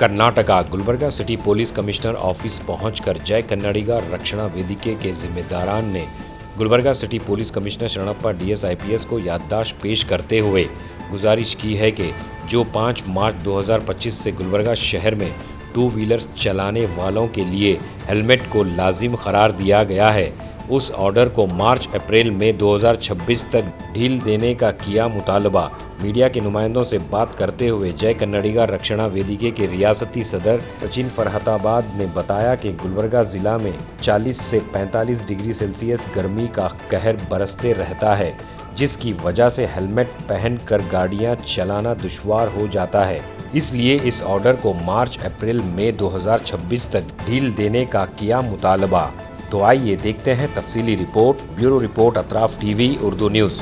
Karnataka Gulbarga city police commissioner office पहुंचकर जय कन्नडिगा रक्षणा वेदिके के जिम्मेदारान ने Gulbarga city police commissioner Sharanappa DS IPS को याददाश्त पेश करते हुए गुजारिश की है कि जो 5 मार्च 2025 से गुलबर्गा शहर में 2 व्हीलर्स चलाने वालों के लिए हेलमेट को लाजिम करार दिया गया है, उस ऑर्डर को मार्च अप्रैल में 2026 तक ढील देने का किया मुतालबा। मीडिया के नुमाइंदों से बात करते हुए जय कन्नडिगा रक्षणा वेदिके के रियासती सदर सचिन फरहताबाद ने बताया कि गुलबर्गा ज़िला में 40 से 45 डिग्री सेल्सियस गर्मी का कहर बरसते रहता है, जिसकी वजह से हेलमेट पहनकर गाड़ियां चलाना दुश्वार हो जाता है। इसलिए इस ऑर्डर को मार्च अप्रैल मई 2026 तक ढील देने का किया मुतालबा। तो आइए देखते हैं तफसीली report. Bureau report Atraf TV Urdu news.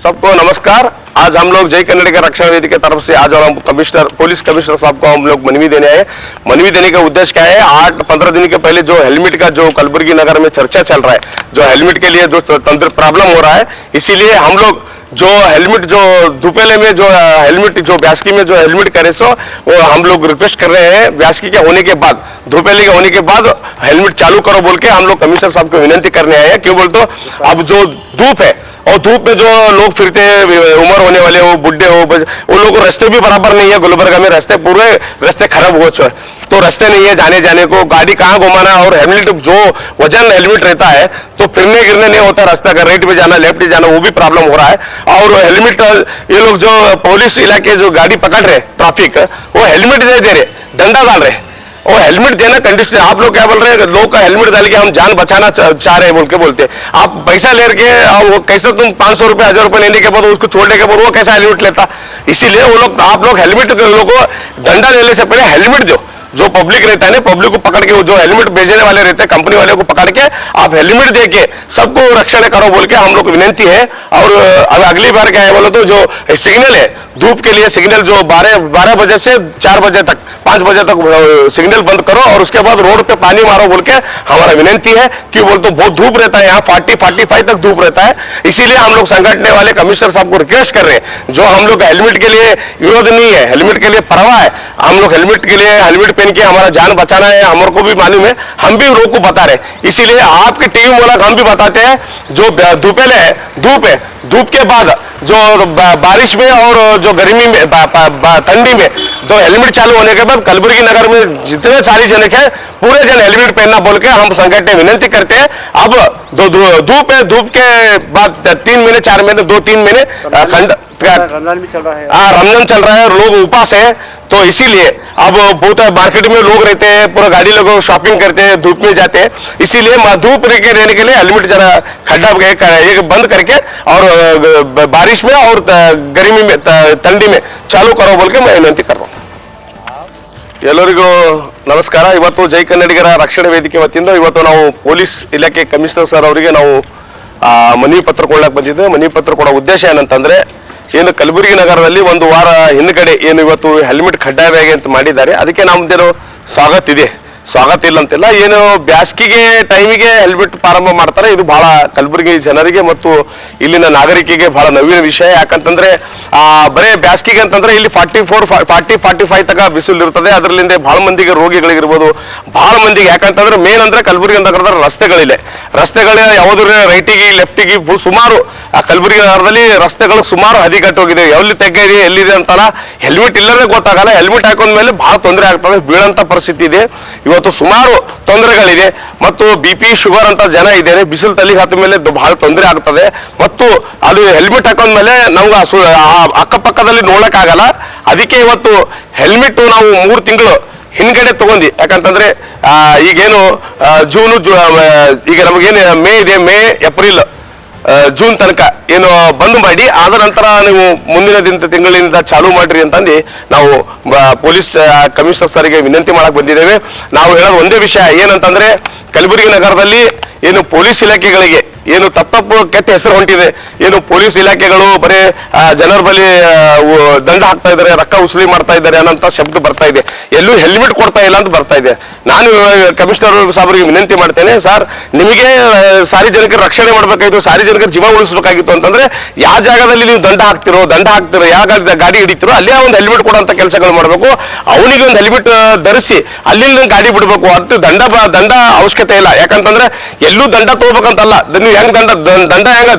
सबको नमस्कार। आज हम लोग जय कन्नडिगा रक्षणा वेदी की तरफ से आज और हम पुलिस कमिश्नर साहब को हम लोग मनवी देने आए। मनवी देने का उद्देश्य क्या है, 8-15 दिन के पहले जो हेलमेट का जो कलबुर्गी नगर में चर्चा चल रहा है, जो हेलमेट के लिए जो तंत्र प्रॉब्लम हो रहा है, इसीलिए हम लोग जो हेलमेट जो दुपेले में जो हेलमेट जो ब्यास्की में जो हेलमेट करे सो वो हम लोग रिक्वेस्ट कर रहे हैं, ब्यास्की के होने के बाद धूपेले के होने के बाद हेलमेट चालू करो बोल के हम लोग कमिश्नर साहब को विनती करने आए हैं। क्यों बोल तो अब जो धूप है और धूप में जो लोग फिरते हैं, उम्र होने वाले हो, बुढ़े हो, उन लोगों को रास्ते भी बराबर नहीं है। गुलबर्गा में रास्ते पूरे रास्ते खराब हो चुके, तो रास्ते नहीं है जाने जाने को, गाड़ी कहाँ घुमाना, और हेलमेट जो वजन हेलमेट रहता है तो फिरने गिरने नहीं होता, रास्ता का राइट पे जाना लेफ्ट पे जाना वो भी प्रॉब्लम हो रहा है। और हेलमेट ये लोग जो पुलिस इलाके जो गाड़ी पकड़ रहे ट्रैफिक, वो हेलमेट दे रहे, दंडा डाल रहे, और हेलमेट देना कंडीशन। आप लोग क्या बोल रहे हैं, लोग का हेलमेट डाल के हम जान बचाना चाह रहे हैं बोल के बोलते हैं। आप पैसा लेके वो कैसे तुम 500 रुपये 1000 रुपये लेने के बाद उसको छोड़ने के बाद वो कैसा हेलमेट लेता। इसीलिए वो लोग आप लोग हेलमेट लोगों को दंडा लेने से पहले हेलमेट दो। जो पब्लिक रहता है ना, पब्लिक को पकड़ के जो हेलमेट बेचने वाले रहते हैं कंपनी वाले को पकड़ के आप हेलमेट दे के सबको रक्षण करो बोल के हम लोग विनती है। और अब अगली बार क्या है बोलो तो जो सिग्नल है धूप के लिए, सिग्नल जो 12 बजे से 4 बजे तक 5 बजे तक सिग्नल बंद करो और उसके बाद रोड पे पानी मारो बोल के हमारा विनती है। क्यों बोल तो बहुत धूप रहता है, यहाँ 40-45 तक धूप रहता है। इसीलिए हम लोग संगठने वाले कमिश्नर साहब को रिक्वेस्ट कर रहे हैं, जो हम लोग हेलमेट के लिए विरोध नहीं है, हेलमेट के लिए परवाह है, हम लोग हेलमेट के लिए हेलमेट पहन के हमारा जान बचाना है, हमारे को भी मालूम है, हम भी लोग को बता रहे। इसीलिए आपकी टीम वाला हम भी बताते हैं, जो धूपेले है, धूप के बाद जो बारिश में और जो गर्मी में ठंडी में तो हेलमेट चालू होने के बाद कलबुर्गी नगर में जितने सारी जन है पूरे जन हेलमेट पहनना बोल के हम संगठन विनती करते हैं। अब धूप है, धूप के बाद 3 महीने 4 महीने 2-3 महीने रमजान भी चल रहा है। रमजान चल रहा है, लोग उपास है, तो इसीलिए अब बहुत मार्केट में लोग रहते हैं, पूरा गाड़ी लोग शॉपिंग करते हैं, धूप में जाते हैं। इसीलिए धूप रहने के लिए हेलमेट जरा खड्डा बंद करके और बारिश में और गर्मी में ठंडी में चालू करो बोल के मैं विनती कर रहा हूँ। ಎಲ್ಲರಿಗೂ ನಮಸ್ಕಾರ। ಇವತ್ತು ಜೈ ಕನ್ನಡಿಗರ ರಕ್ಷಣಾ ವೇದಿಕೆ ವತಿಯಿಂದ ಇವತ್ತು ನಾವು ಪೊಲೀಸ್ ಇಲಾಖೆ ಕಮಿಷನರ್ ಸರ್ ಅವರಿಗೆ ನಾವು ಮನವಿ ಪತ್ರ ಕೊಡಕ್ಕೆ ಬಂದಿದ್ದೇವೆ। ಮನವಿ ಪತ್ರ ಕೊಡೋ ಉದ್ದೇಶ ಏನಂತಂದ್ರೆ, ಏನು ಕಲಬುರಗಿ ನಗರದಲ್ಲಿ ಒಂದು ವಾರ ಹಿಂದ್ಗಡೆ ಏನು ಇವತ್ತು ಹೆಲ್ಮೆಟ್ ಕಡ್ಡಾಯವಾಗಿ ಅಂತ ಮಾಡಿದ್ದಾರೆ, ಅದಕ್ಕೆ ನಮ್ದೇನು ಸ್ವಾಗತ ಇದೆ, ಸ್ವಾಗತ ಇಲ್ಲ ಅಂತಿಲ್ಲ। ಏನು ಬ್ಯಾಸ್ಗಿಗೆ ಟೈಮಿಗೆ ಹೆಲ್ಮೆಟ್ ಪ್ರಾರಂಭ ಮಾಡ್ತಾರೆ, ಇದು ಬಹಳ ಕಲಬುರಗಿ ಜನರಿಗೆ ಮತ್ತು ಇಲ್ಲಿನ ನಾಗರಿಕರಿಗೆ ಬಹಳ ನವೀನ ವಿಷಯ। ಯಾಕಂತಂದ್ರೆ ಬರೇ ಬ್ಯಾಸ್ಗಿಗೆ ಅಂತಂದ್ರೆ ಇಲ್ಲಿ 40-45 ತನಕ ಬಿಸಿಲು ಇರ್ತದೆ, ಅದರಲ್ಲಿಂದ ಬಹಳ ಮಂದಿಗೆ ರೋಗಿಗಳಿಗಿರ್ಬೋದು, ಬಹಳ ಮಂದಿಗೆ। ಯಾಕಂತಂದ್ರೆ ಮೇನ್ ಅಂದ್ರೆ ಕಲಬುರಗಿ ನಗರದ ರಸ್ತೆಗಳು ಯಾವುದ್ರ ರೈಟಿಗೆ ಲೆಫ್ಟಿಗೆ ಸುಮಾರು ಕಲಬುರಗಿ ನಗರದಲ್ಲಿ ರಸ್ತೆಗಳು ಸುಮಾರು ಹದಿಗಟ್ಟೋಗಿದೆ, ಎಲ್ಲಿ ತೆಗ್ಗಿದೆ ಎಲ್ಲಿದೆ ಅಂತಾನ ಹೆಲ್ಮೆಟ್ ಇಲ್ಲದೆ ಗೊತ್ತಾಗಲ್ಲ। ಹೆಲ್ಮೆಟ್ ಹಾಕೊಂಡ್ಮೇಲೆ ಬಹಳ ತೊಂದರೆ ಆಗ್ತದೆ, ಬೀಳಂತ ಪರಿಸ್ಥಿತಿ ಇದೆ। ಇವತ್ತು ಸುಮಾರು ತೊಂದರೆಗಳಿದೆ ಮತ್ತು BP ಶುಗರ್ ಅಂತ ಜನ ಇದ್ದೇನೆ, ಬಿಸಿಲು ತಲೆಗೆ ಹತ್ತ ಮೇಲೆ ಬಹಳ ತೊಂದರೆ ಆಗ್ತದೆ ಮತ್ತು ಅದು ಹೆಲ್ಮೆಟ್ ಹಾಕೊಂಡ್ಮೇಲೆ ನಮ್ಗೆ ಅಕ್ಕಪಕ್ಕದಲ್ಲಿ ನೋಡಕ್ಕಾಗಲ್ಲ। ಅದಕ್ಕೆ ಇವತ್ತು ಹೆಲ್ಮೆಟ್ ನಾವು 3 ತಿಂಗಳು ಹಿಂದ್ಗಡೆ ತಗೊಂಡು, ಯಾಕಂತಂದ್ರೆ ಈಗೇನು ಜೂನು ಈಗ ನಮಗೇನು ಮೇ ಇದೆ, ಮೇ ಏಪ್ರಿಲ್ ಜೂನ್ ತನಕ ಏನು ಬಂದ್ ಮಾಡಿ ಆದ ನಂತರ ನೀವು ಮುಂದಿನ ತಿಂಗಳಿಂದ ಚಾಲೂ ಮಾಡ್ರಿ ಅಂತಂದು ನಾವು ಪೊಲೀಸ್ ಕಮಿಷನರ್ ಸರ್ಗೆ ವಿನಂತಿ ಮಾಡಕ್ ಬಂದಿದ್ದೇವೆ। ನಾವು ಹೇಳೋದು ಒಂದೇ ವಿಷಯ ಏನಂತಂದ್ರೆ, ಕಲಬುರಗಿ ನಗರದಲ್ಲಿ ಏನು ಪೊಲೀಸ್ ಇಲಾಖೆಗಳಿಗೆ ಏನು ತಪ್ಪು ಕೆಟ್ಟ ಹೆಸರು ಹೊಂಟಿದೆ. ಏನು ಪೊಲೀಸ್ ಇಲಾಖೆಗಳು ಬರೀ ಜನರ ಬಳಿ ದಂಡ ಹಾಕ್ತಾ ಇದ್ದಾರೆ, ರೊಕ್ಕ ವಸೂಲಿ ಮಾಡ್ತಾ ಇದ್ದಾರೆ ಅನ್ನೋಂಥ ಶಬ್ದ ಬರ್ತಾ ಇದೆ. ಎಲ್ಲೂ ಹೆಲ್ಮೆಟ್ ಕೊಡ್ತಾ ಇಲ್ಲ ಅಂತ ಬರ್ತಾ ಇದೆ. ನಾನು ಕಮಿಷನರ್ ಸಾಹೇಬರಿಗೆ ವಿನಂತಿ ಮಾಡ್ತೇನೆ, ಸರ್ ನಿಮಗೆ ಸಾರ್ವಜನಿಕರ ರಕ್ಷಣೆ ಮಾಡಬೇಕಾಗಿತ್ತು, ಸಾರ್ವಜನಿಕರ ಜೀವ ಉಳಿಸಬೇಕಾಗಿತ್ತು ಅಂತಂದ್ರೆ ಯಾವ ಜಾಗದಲ್ಲಿ ನೀವು ದಂಡ ಹಾಕ್ತಿರೋ ಯಾವ ಗಾಡಿ ಹಿಡಿತಿರೋ ಅಲ್ಲೇ ಒಂದು ಹೆಲ್ಮೆಟ್ ಕೊಡುವಂತ ಕೆಲಸಗಳು ಮಾಡಬೇಕು. ಅವನಿಗೆ ಒಂದು ಹೆಲ್ಮೆಟ್ ಧರಿಸಿ ಅಲ್ಲಿ ಗಾಡಿ ಬಿಡಬೇಕು. ಅದು ದಂಡ ಅವಶ್ಯಕತೆ ಇಲ್ಲ. ಯಾಕಂತಂದ್ರೆ ಎಲ್ಲೂ ದಂಡ ತಗೋಬೇಕಂತಲ್ಲ. ನೀವು ಹೆಂಗ್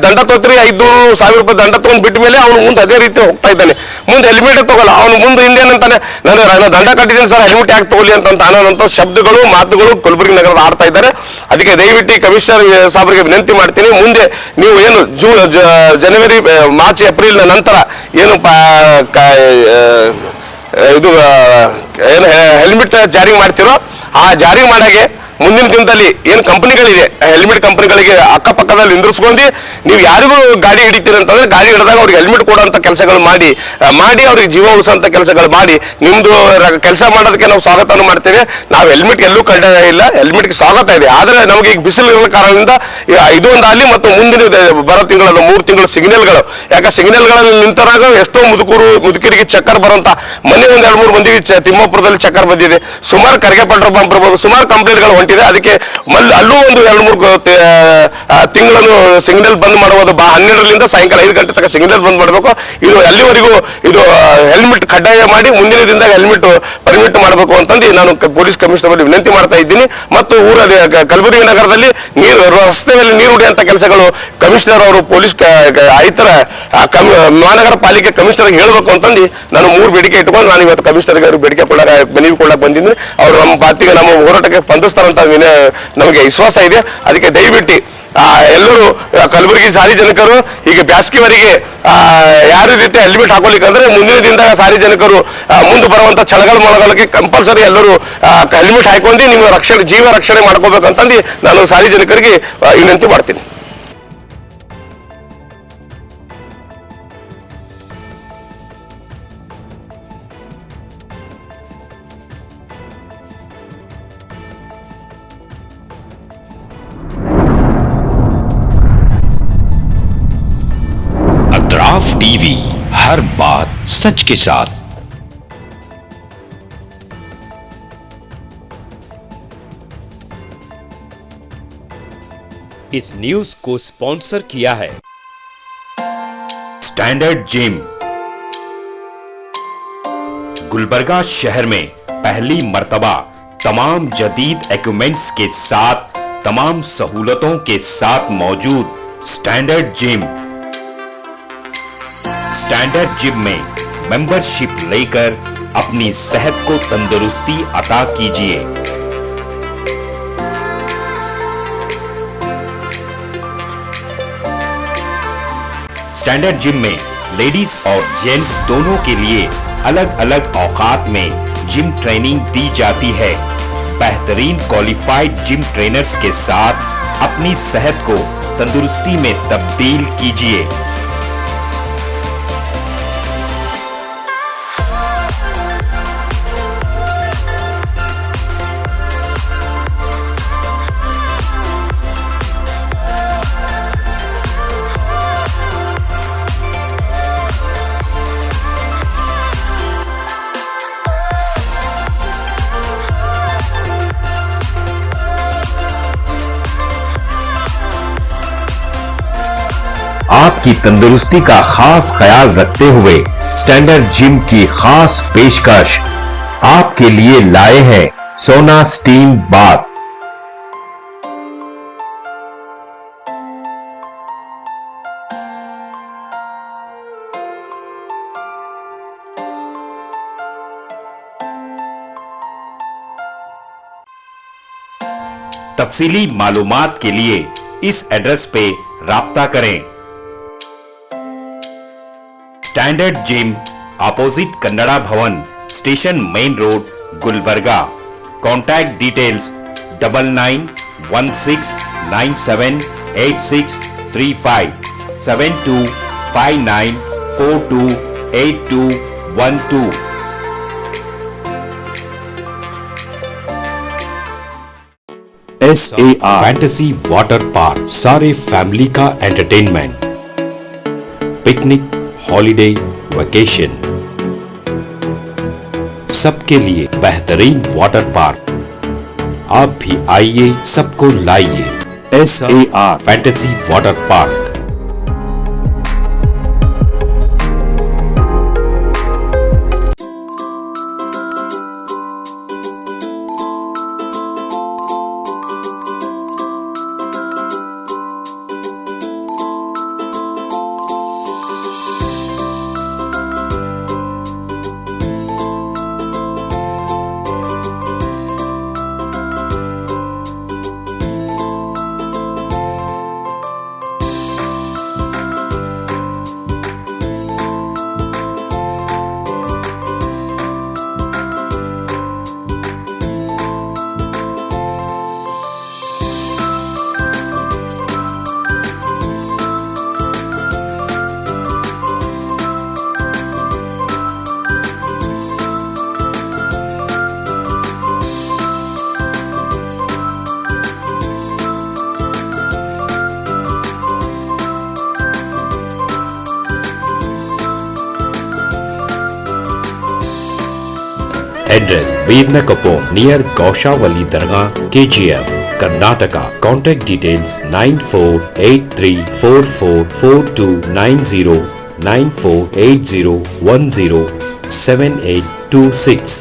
ದಂಡ ತಗೋತೀರಿ, 500,000 ರೂಪಾಯಿ ದಂಡ ತಗೊಂಡ್ ಬಿಟ್ಟ ಮೇಲೆ ಅವನು ಮುಂದೆ ಅದೇ ರೀತಿ ಹೋಗ್ತಾ ಇದ್ದಾನೆ. ಮುಂದೆ ಹೆಲ್ಮೆಟ್ ತಗೋಲ್ಲ, ಅವನು ಮುಂದೆ ಹಿಂದೇನಂತಾನೆ, ನಾನು ದಂಡ ಕಟ್ಟಿದ್ದೀನಿ ಸರ್, ಹೆಲ್ಮೆಟ್ ಯಾಕೆ ತಗೊಳ್ಳಿ ಅಂತ ಅನ್ನೋಂಥ ಶಬ್ದಗಳು ಮಾತುಗಳು ಕಲಬುರಗಿ ನಗರದ ಆಡ್ತಾ ಇದ್ದಾರೆ. ಅದಕ್ಕೆ ದಯವಿಟ್ಟು ಕಮಿಷನರ್ ಸಾಹೇಬರಿಗೆ ವಿನಂತಿ ಮಾಡ್ತೀನಿ, ಮುಂದೆ ನೀವು ಏನು ಜನವರಿ ಮಾರ್ಚ್ ಏಪ್ರಿಲ್ ನಂತರ ಏನು ಇದು ಏನು ಹೆಲ್ಮೆಟ್ ಜಾರಿ ಮಾಡ್ತಿರೋ ಆ ಜಾರಿ ಮಾಡಾಗೆ ಮುಂದಿನ ದಿನದಲ್ಲಿ ಏನು ಕಂಪನಿಗಳಿದೆ ಹೆಲ್ಮೆಟ್ ಕಂಪನಿಗಳಿಗೆ ಅಕ್ಕಪಕ್ಕದಲ್ಲಿ ನಿಂದ್ರಿಸ್ಕೊಂಡು ನೀವು ಯಾರಿಗೂ ಗಾಡಿ ಹಿಡಿತೀರಿ ಅಂತಂದ್ರೆ ಗಾಡಿ ಹಿಡಿದಾಗ ಅವ್ರಿಗೆ ಹೆಲ್ಮೆಟ್ ಕೊಡುವಂತ ಕೆಲಸಗಳು ಮಾಡಿ ಅವ್ರಿಗೆ ಜೀವ ಉಳಿಸುವಂತ ಕೆಲಸಗಳು ಮಾಡಿ ನಿಮ್ದು ಕೆಲಸ ಮಾಡೋದಕ್ಕೆ ನಾವು ಸ್ವಾಗತವನ್ನು ಮಾಡ್ತೇವೆ. ನಾವು ಹೆಲ್ಮೆಟ್ ಎಲ್ಲೂ ಕಡ್ಡಾಯ ಇಲ್ಲ, ಹೆಲ್ಮೆಟ್ಗೆ ಸ್ವಾಗತ ಇದೆ. ಆದರೆ ನಮಗೆ ಈಗ ಬಿಸಿಲು ಇರೋ ಕಾರಣದಿಂದ ಇದು ಒಂದು ಅಲ್ಲಿ ಮತ್ತು ಮುಂದಿನ ಬರೋ ತಿಂಗಳ 3 ತಿಂಗಳು ಸಿಗ್ನಲ್ಗಳು, ಯಾಕೆ ಸಿಗ್ನಲ್ಗಳಲ್ಲಿ ನಿಂತರಾಗ ಎಷ್ಟೋ ಮುದುಕರಿಗೆ ಚಕ್ಕರ್ ಬರುವಂತ ಮೊನ್ನೆ 2-3 ಮಂದಿಗೆ ತಿಮ್ಮಾಪುರದಲ್ಲಿ ಚಕ್ಕರ್ ಬಂದಿದೆ. ಸುಮಾರು ಕರಿಗೆ ಪೆಟ್ರೋಲ್ ಪಂಪ್ ಇರ್ಬೋದು, ಸುಮಾರು ಕಂಪ್ಲೇಂಟ್ಗಳು ಹೊಂಟಿದೆ. ಅದಕ್ಕೆ ಅಲ್ಲೂ ಒಂದು 2-3 ತಿಂಗಳನ್ನು ಸಿಗ್ನಲ್ ಬಂದ್ ಮಾಡುವುದು. 12ರಿಂದ ಸಾಯಂಕಾಲ 5 ಗಂಟೆ ತನಕ ಸಿಗ್ನಲ್ ಬಂದ್ ಮಾಡಬೇಕು. ಇದು ಅಲ್ಲಿವರೆಗೂ ಇದು ಹೆಲ್ಮೆಟ್ ಕಡ್ಡಾಯ ಮಾಡಿ ಮುಂದಿನ ದಿನದಾಗ ಹೆಲ್ಮೆಟ್ ಪರ್ಮಿಟ್ ಮಾಡಬೇಕು ಅಂತಂದು ನಾನು ಪೊಲೀಸ್ ಕಮಿಷನರ್ ಬಳಿ ವಿನಂತಿ ಮಾಡ್ತಾ ಇದ್ದೀನಿ. ಮತ್ತು ಕಲಬುರಗಿ ನಗರದಲ್ಲಿ ರಸ್ತೆ ಮೇಲೆ ನೀರು ಹೊಡೆಯುವಂತ ಕೆಲಸಗಳು ಕಮಿಷನರ್ ಅವರು ಪೊಲೀಸ್ ಆಯುಕ್ತರ ಮಹಾನಗರ ಪಾಲಿಕೆ ಕಮಿಷನರ್ ಹೇಳಬೇಕು ಅಂತಂದು ನಾನು 3 ಬೇಡಿಕೆ ಇಟ್ಕೊಂಡು ನಾನು ಇವತ್ತು ಕಮಿಷನರ್ ಬೇಡಿಕೆ ಮನವಿ ಕೊಡಕ್ಕೆ ಬಂದಿದ್ದೀನಿ. ಅವರು ನಮ್ಮ ಪಾರ್ಟಿಗೆ ನಮ್ಮ ಹೋರಾಟಕ್ಕೆ ಸ್ಪಂದಿಸ್ತಾರಂತ ನಮಗೆ ವಿಶ್ವಾಸ ಇದೆ. ಅದಕ್ಕೆ ದಯವಿಟ್ಟು ಎಲ್ಲರೂ ಕಲಬುರಗಿ ಸಾರ್ವಜನಿಕರು ಈಗ ಬ್ಯಾಸ್ಗಿವರೆಗೆ ಯಾವ ರೀತಿ ಹೆಲ್ಮೆಟ್ ಹಾಕೋಲಿಕ್ಕಂದ್ರೆ ಮುಂದಿನ ದಿನದಾಗ ಸಾರ್ವಜನಿಕರು ಮುಂದೆ ಬರುವಂತ ಛಳಗಳ ಮೊಳಗಳಿಗೆ ಕಂಪಲ್ಸರಿ ಎಲ್ಲರೂ ಹೆಲ್ಮೆಟ್ ಹಾಕೊಂಡು ನಿಮ್ಮ ಜೀವ ರಕ್ಷಣೆ ಮಾಡ್ಕೋಬೇಕಂತಂದು ನಾನು ಸಾರ್ವಜನಿಕರಿಗೆ ವಿನಂತಿ ಮಾಡ್ತೀನಿ. अतराफ टीवी, हर बात सच के साथ। इस न्यूज को स्पॉन्सर किया है स्टैंडर्ड जिम। गुलबर्गा शहर में पहली मर्तबा तमाम जदीद इक्विपमेंट्स के साथ तमाम सहूलतों के साथ मौजूद स्टैंडर्ड जिम। स्टैंडर्ड जिम में मेंबरशिप लेकर अपनी सेहत को तंदुरुस्ती अता कीजिए। स्टैंडर्ड जिम में लेडीज और जेंट्स दोनों के लिए अलग अलग औकात में जिम ट्रेनिंग दी जाती है। बेहतरीन क्वालिफाइड जिम ट्रेनर्स के साथ अपनी सेहत को तंदुरुस्ती में तब्दील कीजिए। आपकी तंदुरुस्ती का खास ख्याल रखते हुए स्टैंडर्ड जिम की खास पेशकश आपके लिए लाए हैं सोना स्टीम बाथ। तफसीली मालूमात के लिए इस एड्रेस पे राब्ता करें। स्टैंडर्ड जिम, अपोजिट कन्नड़ा भवन, station main road, Gulbarga. Contact details 9916978635 7259428212। SAR fantasy water park, सारे फैमिली का एंटरटेनमेंट, पिकनिक, हॉलिडे, वेकेशन, सबके लिए बेहतरीन वाटर पार्क। आप भी आइए, सबको लाइए। SAR fantasy water park. Address Birnakapom near Gaushavali Dargah, KGF, Karnataka. Contact details 9483444290 9480107826.